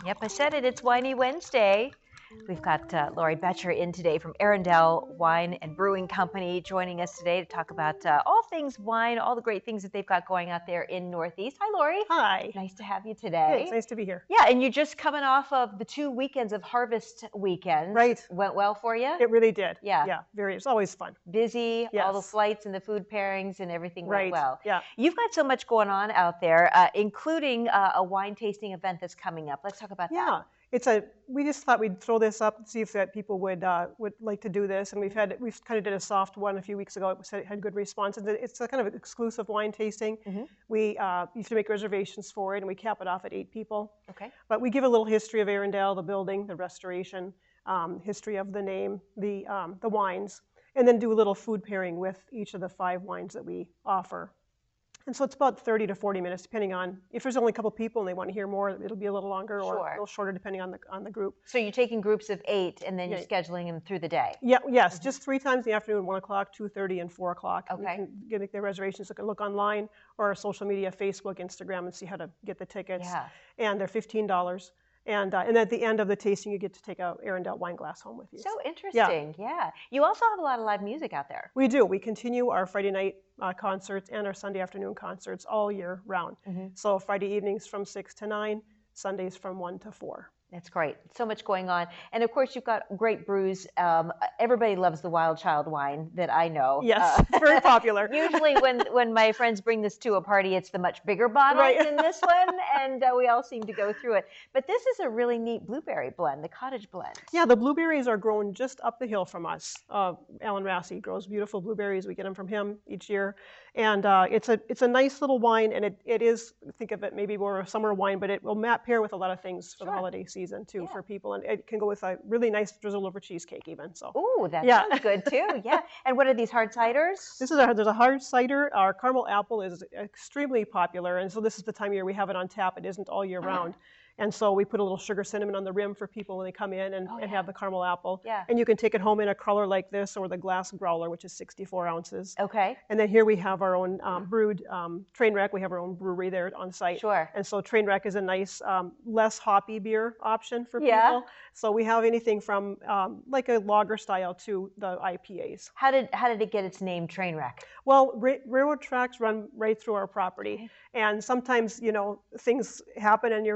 Yep, I said it. It's Winey Wednesday. We've got Lori Betcher in today from Arundel Wine and Brewing Company joining us today to talk about all things wine, all the great things that they've got going out there in Northeast. Hi, Lori. Hi. Nice to have you today. It's nice to be here. Yeah, and you're just coming off of the 2 weekends of Harvest Weekend. Right. Went well for you? It really did. Yeah. Yeah, it's always fun. Busy, Yes. all the flights and the food pairings and everything went Right. well. Yeah. You've got so much going on out there, including a wine tasting event that's coming up. Let's talk about that. Yeah. We just thought we'd throw this up and see if that people would like to do this, and we've kind of did a soft one a few weeks ago. It had good response. It's a kind of an exclusive wine tasting. Mm-hmm. We you have to make reservations for it, and we cap it off at 8 people. Okay. But we give a little history of Arundel, the building, the restoration, history of the name, the wines, and then do a little food pairing with each of the 5 wines that we offer. And so it's about 30 to 40 minutes, depending on if there's only a couple people and they want to hear more, it'll be a little longer or a little shorter, depending on the group. So you're taking groups of 8, and then you're scheduling them through the day. Yeah, yes, just 3 times in the afternoon: 1 o'clock, 2:30, and 4 o'clock. Okay. You can get their reservations. You can look online or our social media, Facebook, Instagram, and see how to get the tickets. Yeah. And they're $15. And at the end of the tasting, you get to take a Arundel wine glass home with you. So interesting. Yeah. You also have a lot of live music out there. We do. We continue our Friday night concerts and our Sunday afternoon concerts all year round. Mm-hmm. So Friday evenings from 6 to 9, Sundays from 1 to 4. That's great. So much going on. And of course, you've got great brews. Everybody loves the Wild Child wine that I know. Yes, it's very popular. Usually when my friends bring this to a party, it's the much bigger bottle than this one, and we all seem to go through it. But this is a really neat blueberry blend, the cottage blend. Yeah, the blueberries are grown just up the hill from us. Alan Rassi grows beautiful blueberries. We get them from him each year. And it's a nice little wine, and it is, think of it maybe more a summer wine, but it will pair with a lot of things for the holiday season too for people, and it can go with a really nice drizzle over cheesecake even. So. Ooh, that sounds good too. Yeah. And what are these hard ciders? There's a hard cider. Our caramel apple is extremely popular, and so this is the time of year we have it on tap. It isn't all year round. And so we put a little sugar cinnamon on the rim for people when they come in and have the caramel apple. Yeah. And you can take it home in a crawler like this or the glass growler, which is 64 ounces. Okay. And then here we have our own brewed Trainwreck. We have our own brewery there on site. Sure. And so Trainwreck is a nice, less hoppy beer option for people. Yeah. So we have anything from like a lager style to the IPAs. How did it get its name, Trainwreck? Well, railroad tracks run right through our property. Okay. And sometimes, things happen and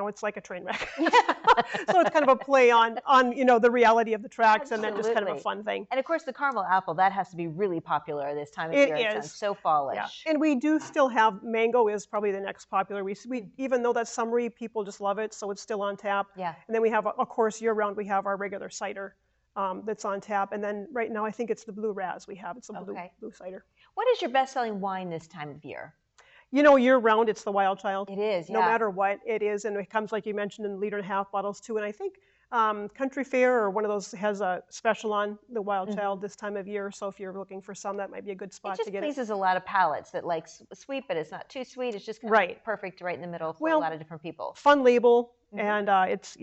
it's like a train wreck. So it's kind of a play on the reality of the tracks. Absolutely. And then just kind of a fun thing. And of course, the caramel apple, that has to be really popular this time of year. It Sounds is. so fallish. Yeah. And we do still have mango is probably the next popular. We even though that's summery, people just love it, so it's still on tap. Yeah. And then we have, of course, year round, we have our regular cider that's on tap. And then right now, I think it's the blue raz we have. It's a blue cider. What is your best-selling wine this time of year? Year round, it's the Wild Child. It is, yeah. No matter what it is, and it comes, like you mentioned, in 1.5-liter bottles too. And I think Country Fair or one of those has a special on the Wild Child this time of year. So if you're looking for some, that might be a good spot to get it. It just pleases a lot of palates that like sweet, but it's not too sweet. It's just kind of perfect right in the middle for a lot of different people. Fun label, and it's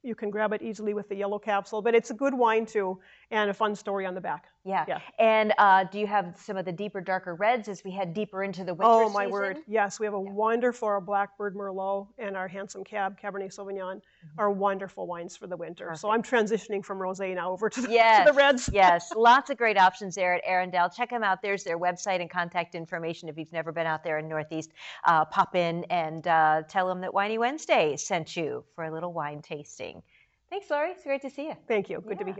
you can grab it easily with the yellow capsule, but it's a good wine too, and a fun story on the back. Yeah. And do you have some of the deeper, darker reds as we head deeper into the winter season? Oh, my word. Yes, we have a wonderful, our Blackbird Merlot and our Handsome Cab Cabernet Sauvignon are wonderful wines for the winter. Perfect. So I'm transitioning from rosé now over to the reds. Yes, lots of great options there at Arundel. Check them out. There's their website and contact information if you've never been out there in Northeast. Pop in and tell them that Winey Wednesday sent you for a little wine tasting. Thanks, Lori. It's great to see you. Thank you. Good to be here.